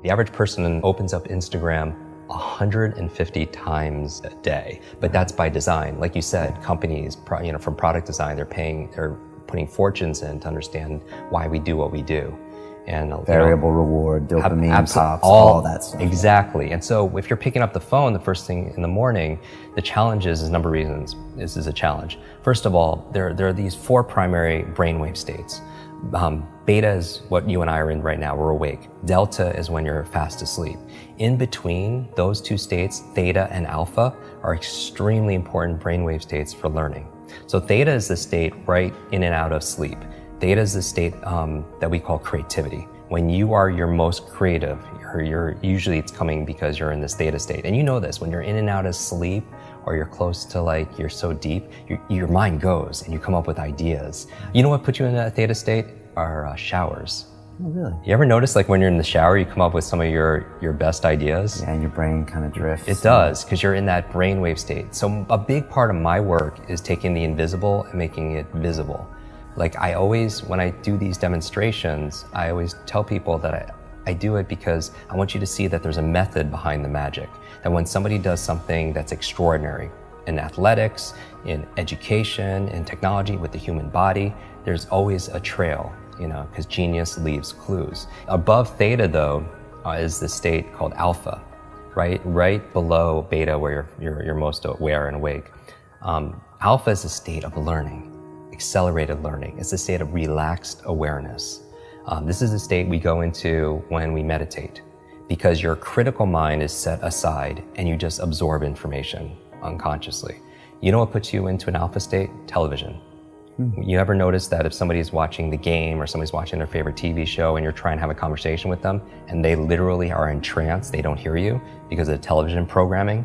The average person opens up Instagram 150 times a day, but that's by design. Like you said, companies, from product design, they're putting fortunes in to understand why we do what we do. And variable reward, dopamine pops, all that stuff. Exactly. And so if you're picking up the phone the first thing in the morning, the challenge is a number of reasons. This is a challenge. First of all, there are these 4 primary brainwave states. Beta is what you and I are in right now, we're awake. Delta is when you're fast asleep. In between those 2 states, theta and alpha, are extremely important brainwave states for learning. So theta is the state right in and out of sleep. Theta is the state that we call creativity. When you are your most creative, usually it's coming because you're in this theta state. And you know this, when you're in and out of sleep, or you're close to you're so deep, your mind goes and you come up with ideas. You know what puts you in that theta state? Are showers. Oh, really? You ever notice when you're in the shower, you come up with some of your best ideas? Yeah, and your brain kind of drifts. It does, because you're in that brainwave state. So a big part of my work is taking the invisible and making it visible. When I do these demonstrations, I always tell people that I do it because I want you to see that there's a method behind the magic. That when somebody does something that's extraordinary in athletics, in education, in technology, with the human body, there's always a trail, because genius leaves clues. Above theta, though, is the state called alpha, right below beta, where you're most aware and awake. Alpha is a state of learning, accelerated learning. It's a state of relaxed awareness. This is a state we go into when we meditate, because your critical mind is set aside and you just absorb information unconsciously. You know what puts you into an alpha state? Television. You ever notice that if somebody's watching the game or somebody's watching their favorite TV show and you're trying to have a conversation with them and they literally are in trance, they don't hear you because of television programming,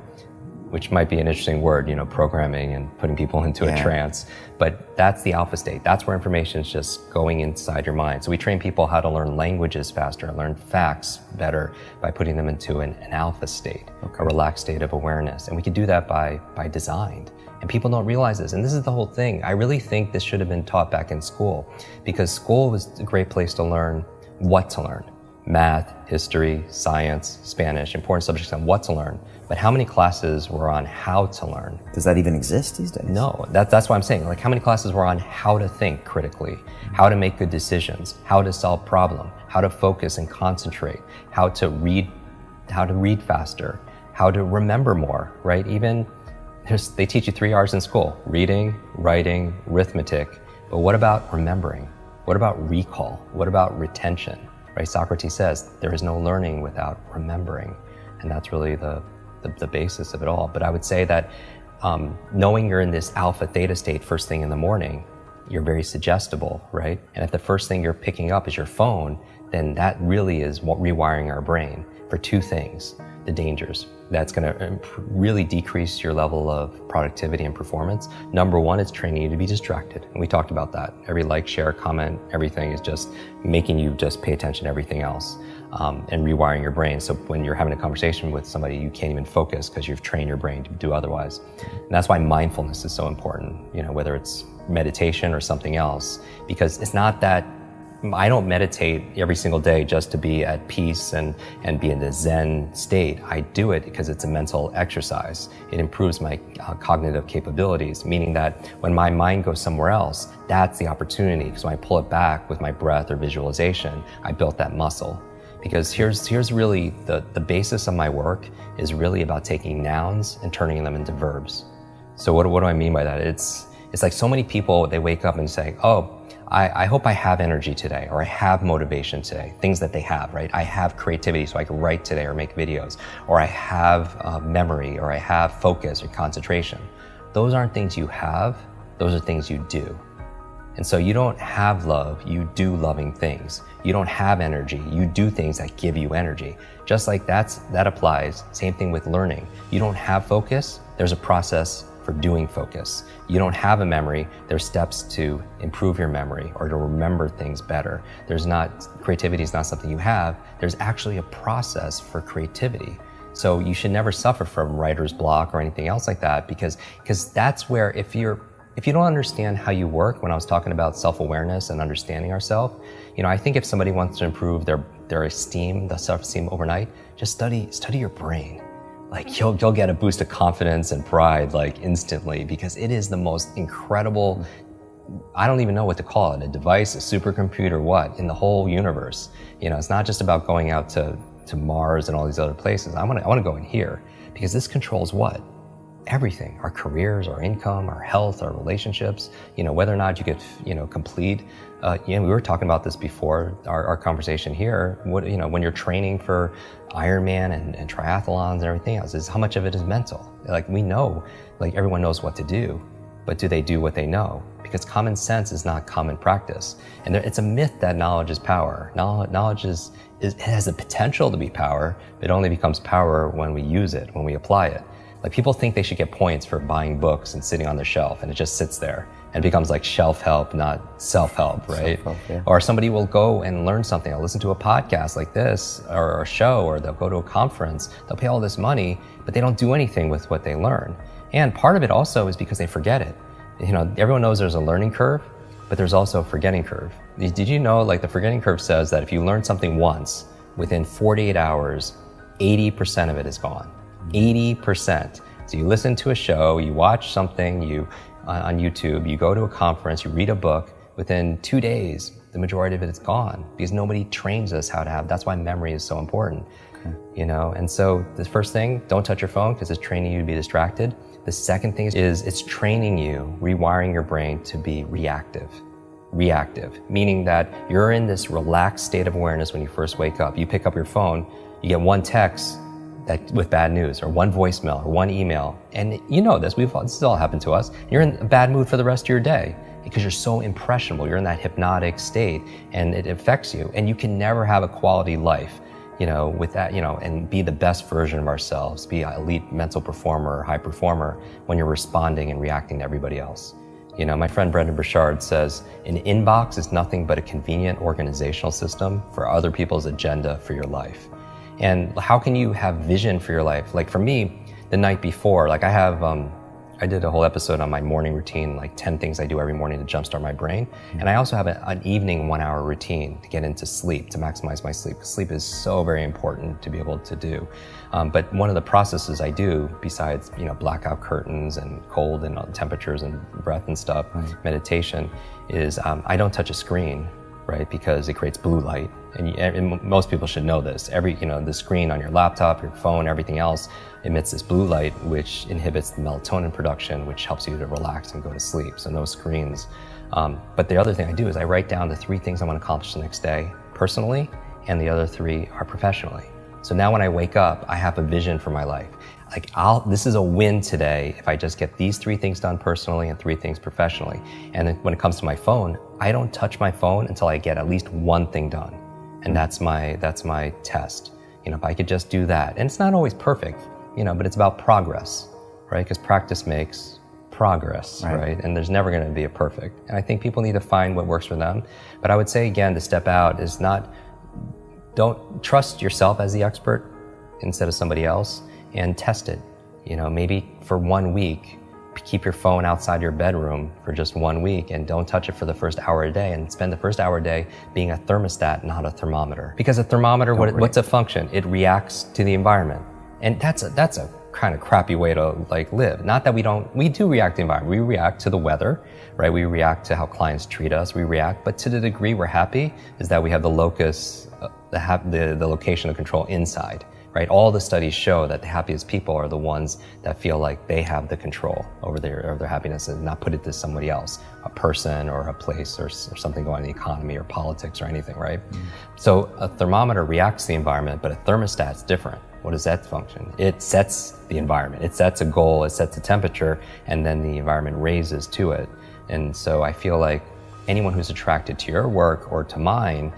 which might be an interesting word, programming and putting people into a trance. But that's the alpha state. That's where information is just going inside your mind. So we train people how to learn languages faster, learn facts better by putting them into an alpha state, a relaxed state of awareness. And we can do that by design. And people don't realize this. And this is the whole thing. I really think this should have been taught back in school, because school was a great place to learn what to learn. Math, history, science, Spanish, important subjects on what to learn. But how many classes were on how to learn? Does that even exist these days? No, that's what I'm saying. How many classes were on how to think critically, how to make good decisions, how to solve problems, how to focus and concentrate, how to read faster, how to remember more, right? Even they teach you 3 R's in school: reading, writing, arithmetic. But what about remembering? What about recall? What about retention? Right? Socrates says there is no learning without remembering, and that's really the basis of it all. But I would say that knowing you're in this alpha theta state first thing in the morning, you're very suggestible, right? And if the first thing you're picking up is your phone, then that really is rewiring our brain for 2 things. The dangers. That's going to really decrease your level of productivity and performance. Number 1 is training you to be distracted. And we talked about that. Every like, share, comment, everything is just making you just pay attention to everything else, and rewiring your brain. So when you're having a conversation with somebody, you can't even focus because you've trained your brain to do otherwise. And that's why mindfulness is so important, whether it's meditation or something else, because it's not that I don't meditate every single day just to be at peace and be in the Zen state. I do it because it's a mental exercise. It improves my cognitive capabilities, meaning that when my mind goes somewhere else, that's the opportunity. Because when I pull it back with my breath or visualization, I built that muscle. Because here's really the basis of my work is really about taking nouns and turning them into verbs. So what do I mean by that? It's like so many people, they wake up and say, oh, I hope I have energy today, or I have motivation today, things that they have, right? I have creativity so I can write today or make videos, or I have memory, or I have focus or concentration. Those aren't things you have, those are things you do. And so you don't have love, you do loving things. You don't have energy, you do things that give you energy. Just like that applies, same thing with learning. You don't have focus, there's a process for doing focus. You don't have a memory, there's steps to improve your memory or to remember things better. Creativity is not something you have, there's actually a process for creativity. So you should never suffer from writer's block or anything else like that, because that's where if if you don't understand how you work, when I was talking about self-awareness and understanding ourselves, I think if somebody wants to improve their esteem, the self-esteem overnight, just study your brain. Like you'll get a boost of confidence and pride like instantly, because it is the most incredible, I don't even know what to call it, a device, a supercomputer, what, in the whole universe. It's not just about going out to Mars and all these other places. I want to go in here, because this controls what? Everything, our careers, our income, our health, our relationships, whether or not you get, complete. We were talking about this before our conversation here. When you're training for Ironman and triathlons and everything else, is how much of it is mental. Like we know, like everyone knows what to do, but do they do what they know? Because common sense is not common practice. And it's a myth that knowledge is power. Knowledge it has the potential to be power. It only becomes power when we use it, when we apply it. Like people think they should get points for buying books and sitting on the shelf, and it just sits there and becomes like shelf help, not self-help, right? Self-help, yeah. Or somebody will go and learn something. They'll listen to a podcast like this or a show, or they'll go to a conference. They'll pay all this money, but they don't do anything with what they learn. And part of it also is because they forget it. Everyone knows there's a learning curve, but there's also a forgetting curve. Did you know, like the forgetting curve says that if you learn something once, within 48 hours, 80% of it is gone. 80%. So you listen to a show, you watch something, on YouTube, you go to a conference, you read a book, within 2 days, the majority of it is gone, because nobody trains us how to have, that's why memory is so important. Okay. And so the first thing, don't touch your phone, because it's training you to be distracted. The second thing is it's training you, rewiring your brain to be reactive. Reactive, meaning that you're in this relaxed state of awareness when you first wake up. You pick up your phone, you get one text with bad news, or one voicemail, or one email. And this has all happened to us. You're in a bad mood for the rest of your day because you're so impressionable. You're in that hypnotic state and it affects you. And you can never have a quality life, with that, and be the best version of ourselves, be an elite mental performer or high performer when you're responding and reacting to everybody else. My friend Brendan Burchard says, an inbox is nothing but a convenient organizational system for other people's agenda for your life. And how can you have vision for your life? Like for me, the night before, like I did a whole episode on my morning routine, like 10 things I do every morning to jumpstart my brain. And I also have an evening 1 hour routine to get into sleep, to maximize my sleep. Sleep is so very important to be able to do. But one of the processes I do, besides blackout curtains and cold and temperatures and breath and stuff, meditation, is I don't touch a screen, right? Because it creates blue light. And most people should know this. The screen on your laptop, your phone, everything else emits this blue light, which inhibits the melatonin production, which helps you to relax and go to sleep. So no screens. But the other thing I do is I write down the 3 things I want to accomplish the next day personally, and the other 3 are professionally. So now when I wake up, I have a vision for my life. Like this is a win today if I just get these 3 things done personally and 3 things professionally. And then when it comes to my phone, I don't touch my phone until I get at least 1 thing done. And that's my test. If I could just do that. And it's not always perfect, but it's about progress, right? Because practice makes progress, right? And there's never going to be a perfect. And I think people need to find what works for them. But I would say, again, to step out is don't trust yourself as the expert instead of somebody else, and test it. Maybe for 1 week, keep your phone outside your bedroom for just 1 week and don't touch it for the first hour a day, and spend the first hour a day being a thermostat, not a thermometer. Because a thermometer, what's a function? It reacts to the environment. And that's a kind of crappy way to live. Not that we do react to the environment. We react to the weather, right? We react to how clients treat us. We react, but to the degree we're happy is that we have the locus, the location of control inside. Right? All the studies show that the happiest people are the ones that feel like they have the control over their happiness and not put it to somebody else, a person or a place or something going on in the economy or politics or anything, right? So a thermometer reacts to the environment, but a thermostat's different. What does that function? It sets the environment. It sets a goal, it sets a temperature, and then the environment raises to it. And so I feel like anyone who's attracted to your work or to mine,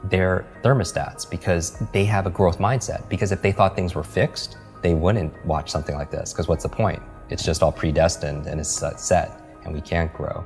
they're thermostats because they have a growth mindset. Because if they thought things were fixed, they wouldn't watch something like this. Because what's the point? It's just all predestined and it's set, and we can't grow.